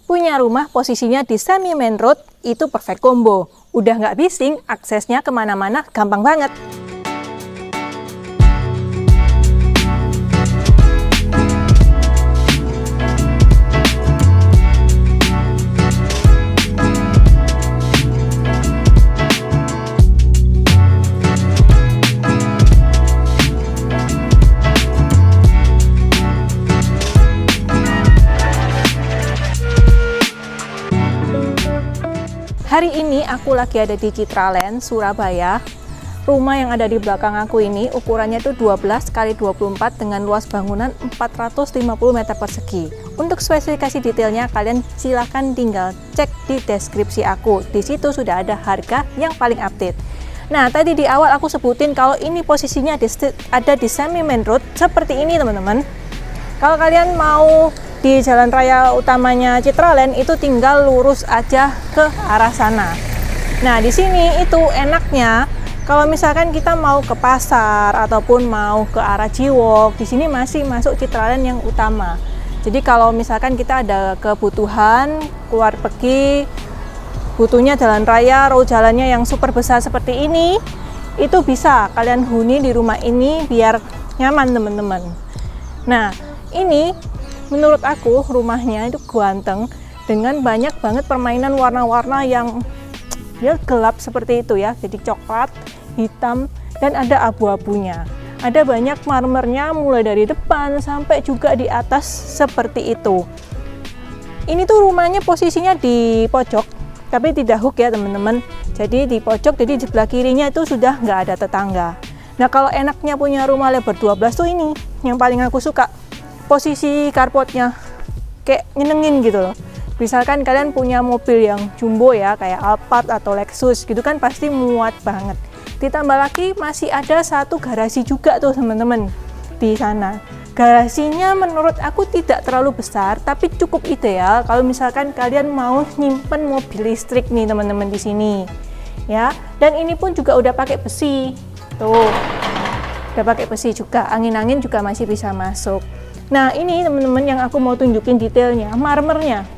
Punya rumah posisinya di semi main road, itu perfect combo. Udah nggak bising, aksesnya kemana-mana gampang banget. Hari ini aku lagi ada di Citraland, Surabaya. Rumah yang ada di belakang aku ini ukurannya itu 12 x 24 dengan luas bangunan 450 meter persegi. Untuk spesifikasi detailnya kalian silahkan tinggal cek di deskripsi aku. Di situ sudah ada harga yang paling update. Nah, tadi di awal aku sebutin kalau ini posisinya ada di semi main road seperti ini teman-teman. Kalau kalian mau di jalan raya utamanya Citraland itu tinggal lurus aja ke arah sana. Nah, di sini itu enaknya kalau misalkan kita mau ke pasar ataupun mau ke arah Jiwok, di sini masih masuk Citraland yang utama. Jadi kalau misalkan kita ada kebutuhan keluar pergi, butuhnya jalan raya, road jalannya yang super besar seperti ini, itu bisa kalian huni di rumah ini biar nyaman teman-teman. Nah, ini menurut aku rumahnya itu ganteng dengan banyak banget permainan warna-warna yang ya gelap seperti itu ya, jadi coklat, hitam, dan ada abu-abunya. Ada banyak marmernya mulai dari depan sampai juga di atas seperti itu. Ini tuh rumahnya posisinya di pojok, tapi tidak hook ya teman-teman. Jadi di pojok, jadi di sebelah kirinya itu sudah nggak ada tetangga. Nah, kalau enaknya punya rumah lebar 12 tuh ini yang paling aku suka. Posisi carportnya kayak nyenengin gitu loh. Misalkan kalian punya mobil yang jumbo ya, kayak Alphard atau Lexus gitu kan, pasti muat banget. Ditambah lagi masih ada satu garasi juga tuh teman-teman di sana. Garasinya menurut aku tidak terlalu besar, tapi cukup ideal kalau misalkan kalian mau nyimpen mobil listrik nih teman-teman di sini. Ya, dan ini pun juga udah pakai besi. Tuh. Udah pakai besi juga, angin-angin juga masih bisa masuk. Nah, ini teman-teman yang aku mau tunjukin detailnya, marmernya.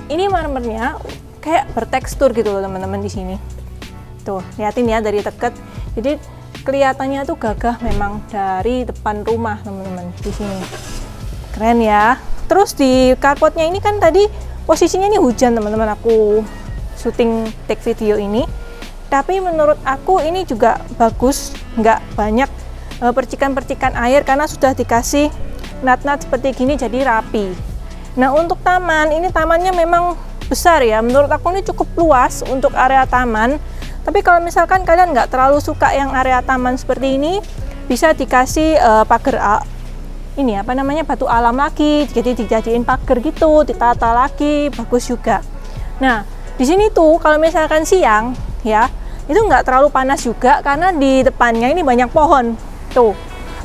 Ini marmernya kayak bertekstur gitu loh teman-teman di sini. Tuh, liatin ya dari dekat. Jadi kelihatannya tuh gagah memang dari depan rumah teman-teman di sini. Keren ya. Terus di carportnya ini kan tadi posisinya ini hujan teman-teman, aku syuting take video ini. Tapi menurut aku ini juga bagus, nggak banyak percikan-percikan air karena sudah dikasih nat-nat seperti gini jadi rapi. Nah, untuk taman, ini tamannya memang besar ya, menurut aku ini cukup luas untuk area taman. Tapi kalau misalkan kalian nggak terlalu suka yang area taman seperti ini, bisa dikasih pagar ini apa namanya, batu alam lagi, jadi dijadiin pagar gitu, ditata lagi, bagus juga. Nah, di sini tuh kalau misalkan siang ya, itu nggak terlalu panas juga karena di depannya ini banyak pohon. Tuh,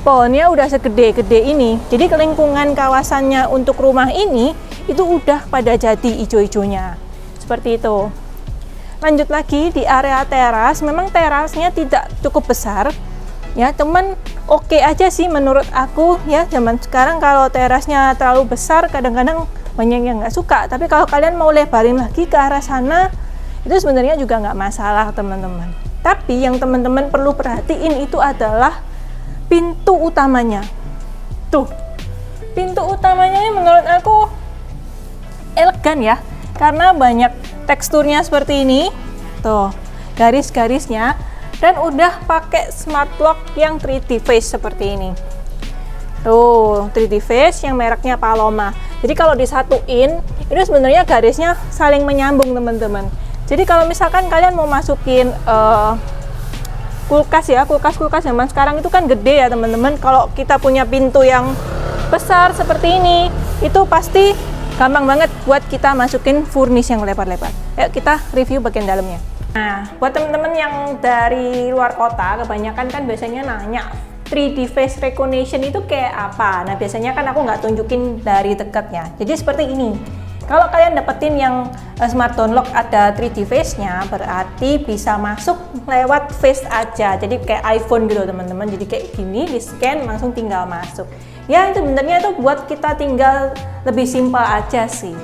pohonnya udah segede-gede ini. Jadi lingkungan kawasannya untuk rumah ini itu udah pada jadi ijo-ijonya. Seperti itu. Lanjut lagi di area teras, memang terasnya tidak cukup besar. Ya, teman oke aja sih menurut aku ya. Zaman sekarang kalau terasnya terlalu besar kadang-kadang banyak yang nggak suka. Tapi kalau kalian mau lebarin lagi ke arah sana, itu sebenarnya juga nggak masalah teman-teman. Tapi yang teman-teman perlu perhatiin itu adalah pintu utamanya. Tuh, pintu utamanya ini menurut aku elegan ya, karena banyak teksturnya seperti ini. Tuh, garis-garisnya, dan udah pakai smart lock yang 3D face seperti ini. Tuh, 3D face yang mereknya Paloma. Jadi kalau disatuin, ini sebenarnya garisnya saling menyambung teman-teman. Jadi kalau misalkan kalian mau masukin kulkas ya, kulkas zaman sekarang itu kan gede ya teman-teman. Kalau kita punya pintu yang besar seperti ini, itu pasti gampang banget buat kita masukin furnish yang lebar-lebar. Yuk kita review bagian dalamnya. Nah, buat teman-teman yang dari luar kota, kebanyakan kan biasanya nanya 3D face recognition itu kayak apa. Nah, biasanya kan aku nggak tunjukin dari dekatnya. Jadi seperti ini. Kalau kalian dapetin yang smart downlock ada 3D face-nya, berarti bisa masuk lewat face aja. Jadi kayak iPhone gitu teman-teman. Jadi kayak gini, di scan langsung tinggal masuk. Ya itu sebenarnya itu buat kita tinggal lebih simpel aja sih.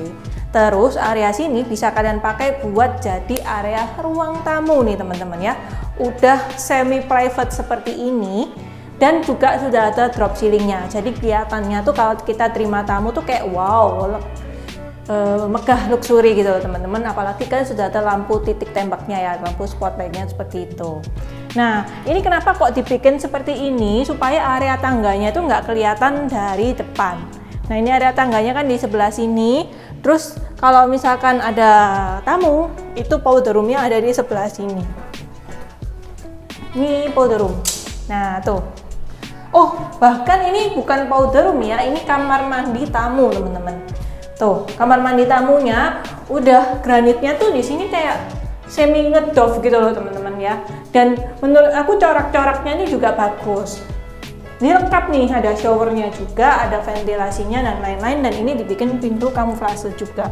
Terus area sini bisa kalian pakai buat jadi area ruang tamu nih teman-teman ya. Udah semi private seperti ini dan juga sudah ada drop ceilingnya. Jadi kelihatannya tuh kalau kita terima tamu tuh kayak wow, megah luxury gitu loh teman-teman. Apalagi kan sudah ada lampu titik tembaknya ya, lampu spotlightnya seperti itu. Nah ini kenapa kok dibikin seperti ini, supaya area tangganya itu nggak kelihatan dari depan. Nah ini area tangganya kan di sebelah sini. Terus kalau misalkan ada tamu, itu powder roomnya ada di sebelah sini. Ini powder room. Nah tuh. Oh bahkan ini bukan powder room ya, ini kamar mandi tamu teman-teman. Tuh, kamar mandi tamunya udah granitnya tuh di sini kayak semi ngedove gitu loh teman-teman ya. Dan menurut aku corak-coraknya ini juga bagus. Ini lengkap nih, ada showernya juga, ada ventilasinya dan lain-lain, dan ini dibikin pintu kamuflase juga.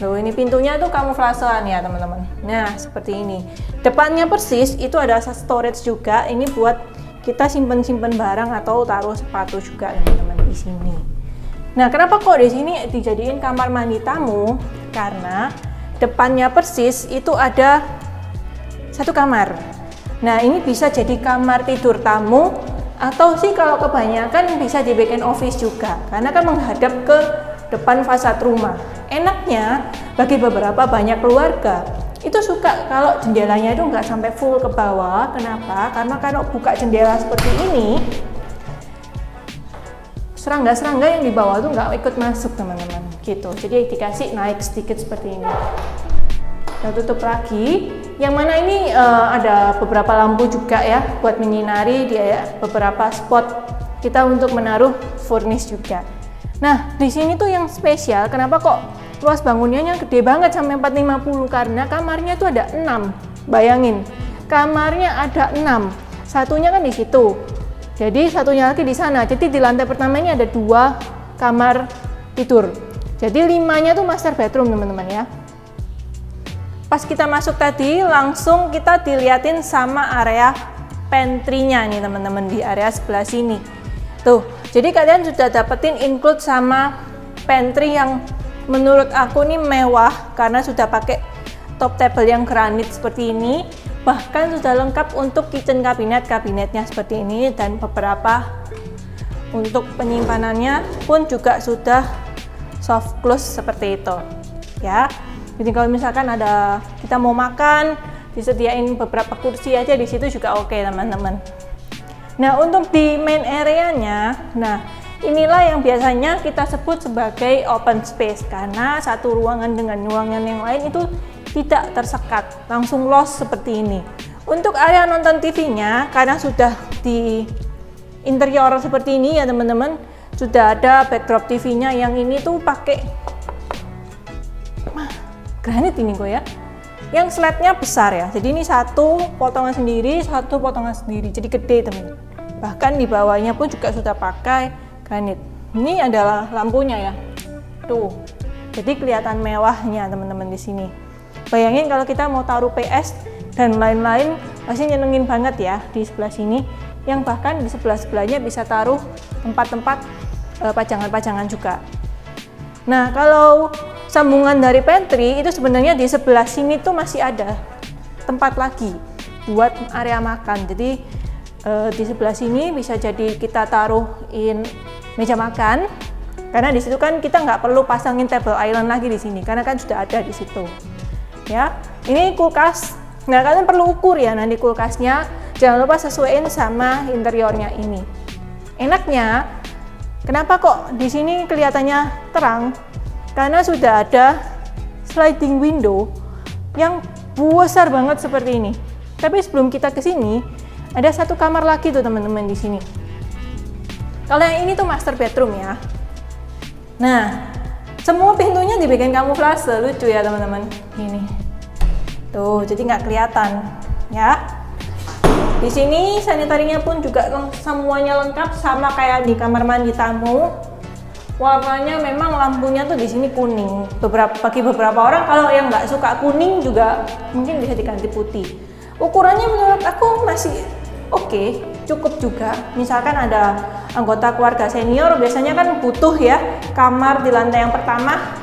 Loh, ini pintunya tuh kamuflasean ya teman-teman. Nah, seperti ini. Depannya persis itu ada storage juga. Ini buat kita simpen-simpen barang atau taruh sepatu juga teman-teman di sini. Nah, kenapa kok di sini dijadiin kamar mandi tamu? Karena depannya persis itu ada satu kamar. Nah, ini bisa jadi kamar tidur tamu atau sih kalau kebanyakan bisa dibikin office juga. Karena kan menghadap ke depan fasad rumah. Enaknya bagi beberapa banyak keluarga itu suka kalau jendelanya itu nggak sampai full ke bawah. Kenapa? Karena kalau buka jendela seperti ini, serangga-serangga yang di bawah tuh nggak ikut masuk teman-teman gitu. Jadi dikasih naik sedikit seperti ini. Kita tutup lagi. Yang mana ini ada beberapa lampu juga ya buat menyinari di beberapa spot kita untuk menaruh furnish juga. Nah di sini tuh yang spesial. Kenapa kok luas bangunannya gede banget sampai 450? Karena kamarnya tuh ada 6. Bayangin, kamarnya ada 6. Satunya kan di situ. Jadi satunya lagi di sana. Jadi di lantai pertama ini ada 2 kamar tidur. Jadi 5-nya tuh master bedroom teman-teman ya. Pas kita masuk tadi langsung kita diliatin sama area pantry-nya nih teman-teman di area sebelah sini. Tuh. Jadi kalian sudah dapetin include sama pantry yang menurut aku nih mewah karena sudah pakai top table yang granit seperti ini. Bahkan sudah lengkap untuk kitchen kabinetnya seperti ini, dan beberapa untuk penyimpanannya pun juga sudah soft close seperti itu ya. Jadi kalau misalkan ada kita mau makan, disediain beberapa kursi aja di situ juga oke teman-teman. Nah untuk di main area-nya, nah inilah yang biasanya kita sebut sebagai open space karena satu ruangan dengan ruangan yang lain itu tidak tersekat, langsung los seperti ini. Untuk area nonton TV-nya, karena sudah di interior seperti ini ya teman-teman, sudah ada backdrop TV-nya yang ini tuh pakai granit ini kok ya. Yang slatnya besar ya, jadi ini satu potongan sendiri, satu potongan sendiri, jadi gede teman-teman. Bahkan di bawahnya pun juga sudah pakai granit. Ini adalah lampunya ya, tuh. Jadi kelihatan mewahnya teman-teman di sini. Bayangin kalau kita mau taruh PS dan lain-lain, pasti nyenengin banget ya di sebelah sini. Yang bahkan di sebelah-sebelahnya bisa taruh tempat-tempat pajangan-pajangan juga. Nah kalau sambungan dari pantry itu sebenarnya di sebelah sini tuh masih ada tempat lagi buat area makan. Jadi di sebelah sini bisa jadi kita taruhin meja makan. Karena di situ kan kita nggak perlu pasangin table island lagi di sini, karena kan sudah ada di situ. Ya, ini kulkas. Nah, kalian perlu ukur ya nanti kulkasnya. Jangan lupa sesuaiin sama interiornya ini. Enaknya, kenapa kok di sini kelihatannya terang? Karena sudah ada sliding window yang besar banget seperti ini. Tapi sebelum kita ke sini, ada satu kamar lagi tuh teman-teman di sini. Kalau yang ini tuh master bedroom ya. Nah, semua pintunya dibikin kamuflase, lucu ya teman-teman. Ini, tuh, jadi nggak kelihatan, ya. Di sini sanitarinya pun juga semuanya lengkap sama kayak di kamar mandi tamu. Warnanya memang lampunya tuh di sini kuning. Bagi beberapa orang kalau yang nggak suka kuning juga mungkin bisa diganti putih. Ukurannya menurut aku masih oke, cukup juga. Misalkan ada anggota keluarga senior biasanya kan butuh ya kamar di lantai yang pertama.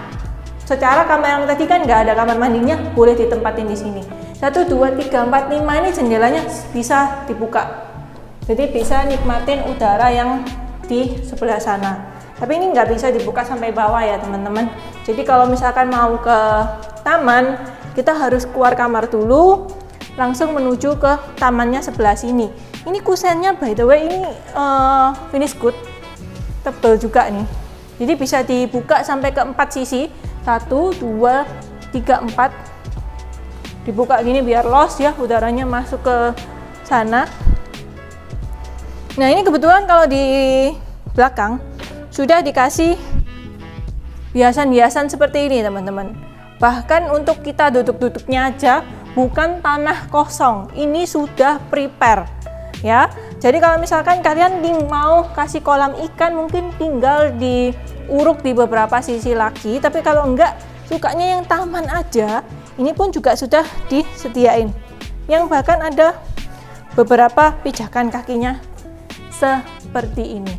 Secara kamar yang tadi kan nggak ada kamar mandinya, boleh ditempatin di sini. 1, 2, 3, 4, 5 ini jendelanya bisa dibuka. Jadi bisa nikmatin udara yang di sebelah sana. Tapi ini nggak bisa dibuka sampai bawah ya teman-teman. Jadi kalau misalkan mau ke taman, kita harus keluar kamar dulu, langsung menuju ke tamannya sebelah sini. Ini kusennya by the way ini finish good, tebel juga nih. Jadi bisa dibuka sampai ke 4 sisi. 1, 2, 3, 4 dibuka gini biar los ya, udaranya masuk ke sana. Nah ini kebetulan kalau di belakang sudah dikasih hiasan-hiasan seperti ini teman-teman. Bahkan untuk kita duduk-duduknya aja bukan tanah kosong, ini sudah prepare ya. Jadi kalau misalkan kalian mau kasih kolam ikan mungkin tinggal diuruk di beberapa sisi lagi, tapi kalau enggak sukanya yang taman aja, ini pun juga sudah disediain, yang bahkan ada beberapa pijakan kakinya seperti ini.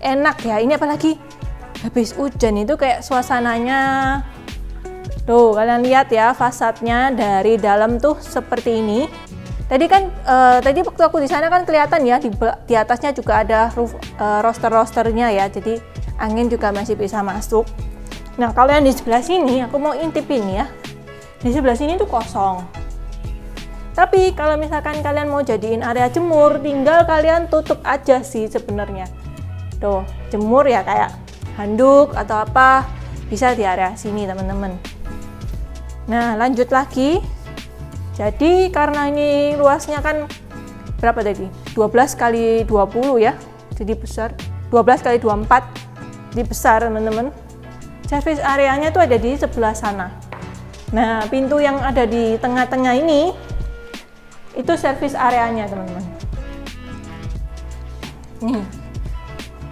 Enak ya, ini apalagi habis hujan itu kayak suasananya. Tuh kalian lihat ya fasadnya dari dalam tuh seperti ini. Tadi kan tadi waktu aku di sana kan kelihatan ya di atasnya juga ada roster-rosternya ya, jadi angin juga masih bisa masuk. Nah kalau yang di sebelah sini aku mau intipin ya, di sebelah sini tuh kosong. Tapi kalau misalkan kalian mau jadiin area jemur, tinggal kalian tutup aja sih sebenarnya. Tuh jemur ya kayak handuk atau apa bisa di area sini teman-teman. Nah lanjut lagi. Jadi karena ini luasnya kan berapa tadi? 12 kali 20 ya. Jadi besar. 12 kali 24. Jadi besar teman-teman. Service areanya tuh ada di sebelah sana. Nah, pintu yang ada di tengah-tengah ini itu service areanya, teman-teman. Nih.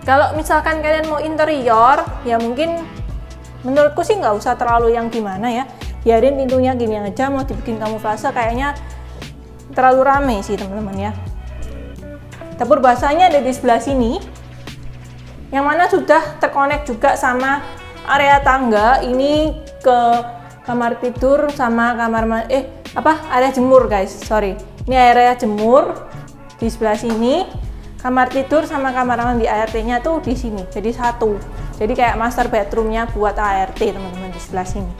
Kalau misalkan kalian mau interior, ya mungkin menurutku sih nggak usah terlalu yang gimana ya. Biarin pintunya gini aja, mau dibikin kamuflase kayaknya terlalu rame sih teman-teman ya. Dapur basahnya ada di sebelah sini, yang mana sudah terkonek juga sama area tangga ini ke kamar tidur sama area jemur guys, sorry. Ini area jemur di sebelah sini, kamar tidur sama kamar mandi ART-nya tuh di sini, jadi satu. Jadi kayak master bedroomnya buat ART teman-teman di sebelah sini.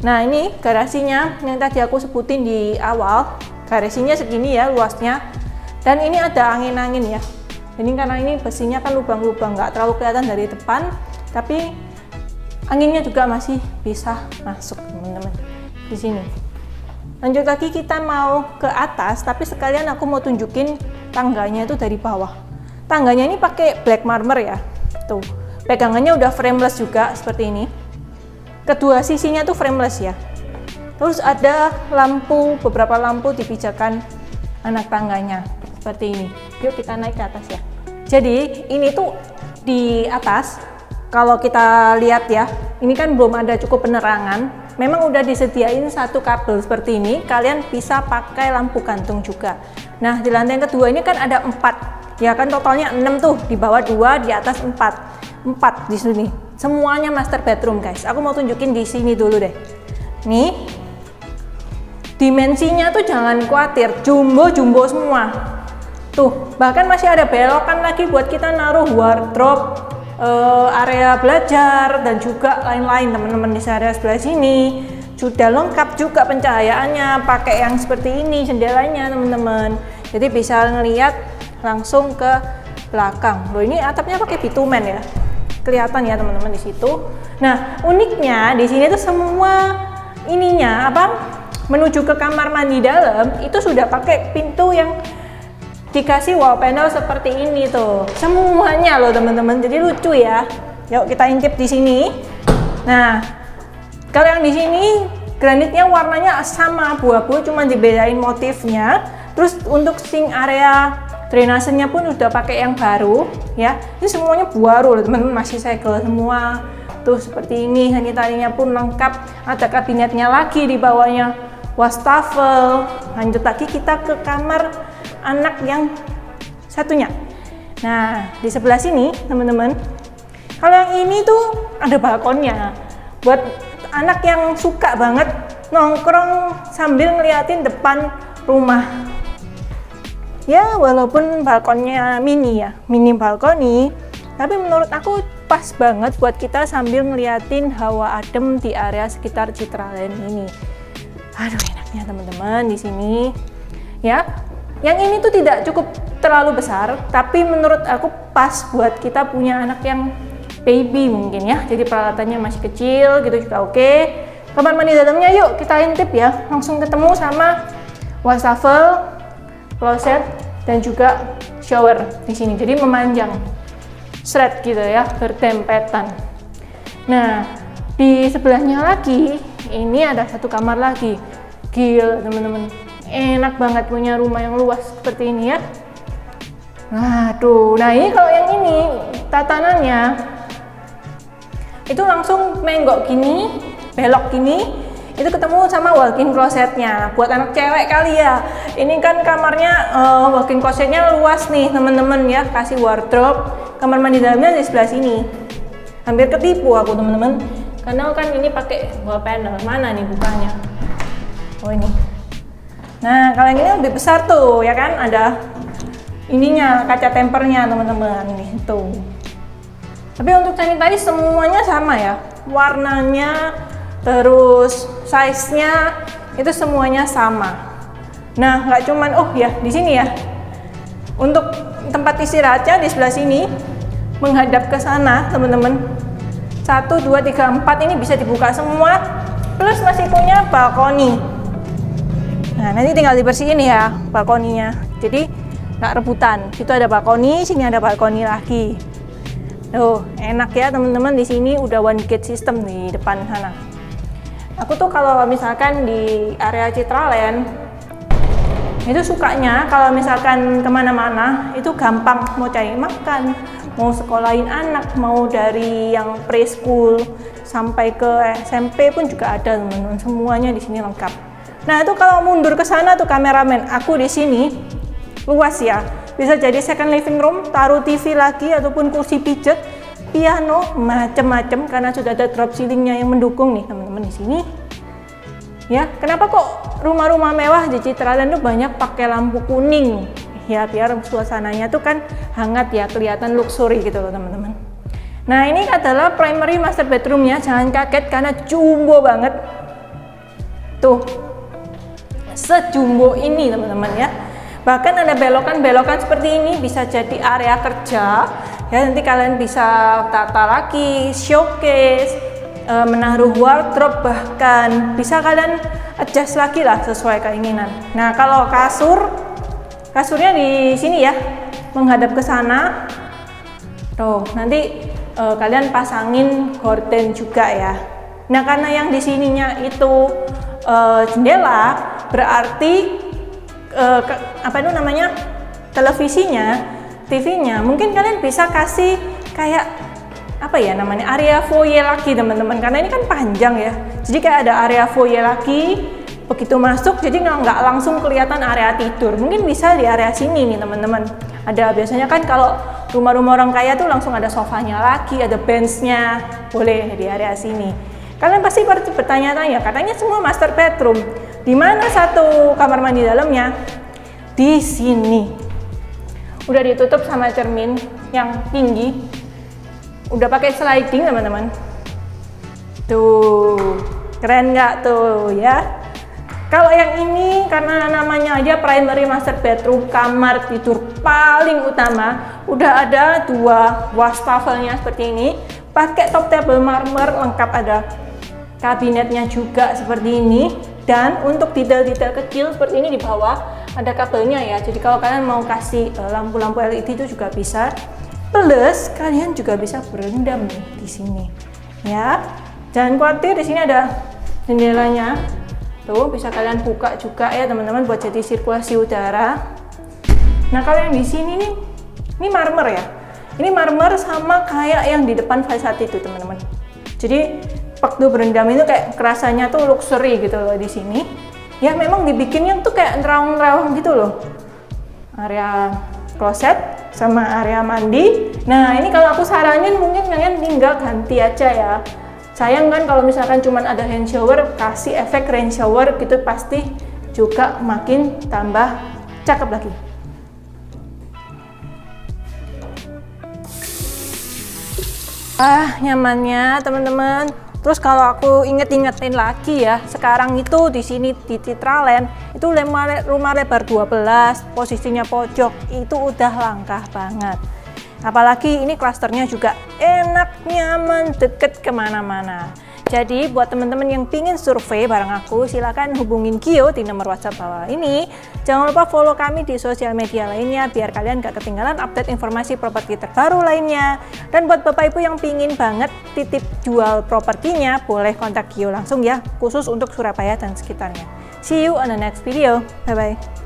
Nah ini garasinya yang tadi aku sebutin di awal, garasinya segini ya luasnya, dan ini ada angin-angin ya. Jadi karena ini besinya kan lubang-lubang, nggak terlalu kelihatan dari depan, tapi anginnya juga masih bisa masuk teman-teman di sini. Lanjut lagi kita mau ke atas, tapi sekalian aku mau tunjukin tangganya itu dari bawah. Tangganya ini pakai black marmer ya, tuh pegangannya udah frameless juga seperti ini. Kedua sisinya tuh frameless ya. Terus ada lampu, beberapa lampu di pijakan anak tangganya seperti ini. Yuk kita naik ke atas ya. Jadi ini tuh di atas, kalau kita lihat ya, ini kan belum ada cukup penerangan. Memang udah disediain satu kabel seperti ini. Kalian bisa pakai lampu gantung juga. Nah di lantai yang kedua ini kan ada 4. Ya kan totalnya 6 tuh, di bawah 2, di atas 4 di sini. Semuanya master bedroom guys. Aku mau tunjukin di sini dulu deh. Nih, dimensinya tuh jangan khawatir, jumbo semua. Tuh, bahkan masih ada belokan lagi buat kita naruh wardrobe, area belajar dan juga lain-lain teman-teman. Di area sebelah sini sudah lengkap juga pencahayaannya, pakai yang seperti ini jendelanya teman-teman. Jadi bisa ngelihat langsung ke belakang. Loh ini atapnya pakai bitumen ya. Kelihatan ya teman-teman di situ. Nah uniknya di sini tuh semua ininya menuju ke kamar mandi dalam itu sudah pakai pintu yang dikasih wall panel seperti ini tuh. Semuanya loh teman-teman. Jadi lucu ya. Yuk kita intip di sini. Nah kalau yang di sini granitnya warnanya sama abu-abu, cuma dibedain motifnya. Terus untuk sink area drainasenya pun udah pakai yang baru ya. Ini semuanya baru loh teman-teman, masih segel semua. Tuh seperti ini, sanitarinya pun lengkap. Ada kabinetnya lagi di bawahnya, wastafel. Lanjut lagi kita ke kamar anak yang satunya. Nah, di sebelah sini teman-teman, kalau yang ini tuh ada balkonnya buat anak yang suka banget nongkrong sambil ngeliatin depan rumah. Ya, walaupun balkonnya mini ya, mini balkoni, tapi menurut aku pas banget buat kita sambil ngeliatin hawa adem di area sekitar Citraland ini. Aduh, enaknya teman-teman di sini. Ya, yang ini tuh tidak cukup terlalu besar, tapi menurut aku pas buat kita punya anak yang baby mungkin ya. Jadi peralatannya masih kecil gitu juga oke. Kamar mandi dalamnya yuk kita intip ya. Langsung ketemu sama wastafel, kloset, dan juga shower di sini. Jadi memanjang, thread gitu ya, bertempetan. Nah, di sebelahnya lagi ini ada satu kamar lagi. Gila teman-teman, enak banget punya rumah yang luas seperti ini ya. Nah tuh, nah ini kalau yang ini tatanannya itu langsung menggok gini, belok gini, itu ketemu sama walk-in closetnya. Buat anak cewek kali ya, ini kan kamarnya walk-in closetnya luas nih teman-teman ya, kasih wardrobe. Kamar mandi dalamnya di sebelah sini. Hampir ketipu aku teman-teman, karena kan ini pakai wall panel. Mana nih bukanya? Oh ini. Nah kalau yang ini lebih besar tuh ya kan, ada ininya, kaca tempernya teman-teman ini tuh. Tapi untuk sanitaris semuanya sama ya, warnanya terus size-nya itu semuanya sama. Nah nggak cuman di sini ya, untuk tempat istirahatnya di sebelah sini menghadap ke sana teman-teman. 1, 2, 3, 4 ini bisa dibuka semua, plus masih punya balkoni. Nah nanti tinggal dibersihin ya balkoninya, jadi nggak rebutan. Situ ada balkoni, sini ada balkoni lagi. Tuh enak ya teman-teman, di sini udah one gate system di depan sana. Aku tuh kalau misalkan di area Citraland itu sukanya kalau misalkan kemana-mana itu gampang, mau cari makan, mau sekolahin anak, mau dari yang preschool sampai ke SMP pun juga ada teman-teman, semuanya di sini lengkap. Nah itu kalau mundur ke sana tuh kameramen, aku di sini luas ya, bisa jadi second living room, taruh TV lagi ataupun kursi pijet, piano, macem-macem karena sudah ada drop ceilingnya yang mendukung nih teman-teman di sini. Ya, kenapa kok rumah-rumah mewah di Citraland tuh banyak pakai lampu kuning? Ya, biar suasananya tuh kan hangat ya, kelihatan luxury gitu loh teman-teman. Nah, ini adalah primary master bedroomnya, jangan kaget karena jumbo banget. Tuh, sejumbo ini teman-teman ya. Bahkan ada belokan-belokan seperti ini, bisa jadi area kerja. Ya, nanti kalian bisa tata lagi, showcase, menaruh wardrobe, bahkan bisa kalian adjust lagi lah sesuai keinginan. Nah kalau kasurnya di sini ya, menghadap ke sana. Tuh nanti kalian pasangin gorden juga ya. Nah karena yang di sininya itu jendela, berarti televisinya, TV-nya, mungkin kalian bisa kasih kayak area foyer lagi teman-teman, karena ini kan panjang ya, jadi kayak ada area foyer lagi. Begitu masuk jadi nggak langsung kelihatan area tidur, mungkin bisa di area sini nih teman-teman. Ada biasanya kan kalau rumah-rumah orang kaya tuh langsung ada sofanya lagi, ada benchnya, boleh di area sini. Kalian pasti bertanya-tanya, katanya semua master bedroom, di mana satu kamar mandi dalamnya? Di sini udah ditutup sama cermin yang tinggi, udah pakai sliding teman-teman. Tuh keren nggak tuh ya. Kalau yang ini karena namanya aja primary master bedroom, kamar tidur paling utama, udah ada 2 wastafelnya seperti ini, pakai top table marmer lengkap, ada kabinetnya juga seperti ini. Dan untuk detail-detail kecil seperti ini di bawah ada kabelnya ya, jadi kalau kalian mau kasih lampu-lampu LED itu juga bisa. Plus kalian juga bisa berendam nih di sini ya. Jangan khawatir, di sini ada jendelanya. Tuh bisa kalian buka juga ya teman-teman buat jadi sirkulasi udara. Nah kalau yang di sini nih, ini marmer ya. Ini marmer sama kayak yang di depan fasad itu teman-teman. Jadi waktu berendam itu kayak kerasanya tuh luxury gitu loh di sini. Ya memang dibikinnya tuh kayak nerawang-nerawang gitu loh. Area kloset, sama area mandi. Nah, ini kalau aku saranin mungkin kalian tinggal ganti aja ya. Sayang kan kalau misalkan cuma ada hand shower, kasih efek rain shower gitu pasti juga makin tambah cakep lagi. Nyamannya teman-teman. Terus kalau aku ingetin lagi ya, sekarang itu di sini di Citraland itu rumah lebar 12, posisinya pojok, itu udah langka banget. Apalagi ini klasternya juga enak, nyaman, deket kemana-mana. Jadi buat teman-teman yang pingin survei bareng aku, silakan hubungin Gio di nomor WhatsApp bawah ini. Jangan lupa follow kami di sosial media lainnya biar kalian gak ketinggalan update informasi properti terbaru lainnya. Dan buat Bapak Ibu yang pingin banget titip jual propertinya, boleh kontak Gio langsung ya, khusus untuk Surabaya dan sekitarnya. See you on the next video. Bye-bye.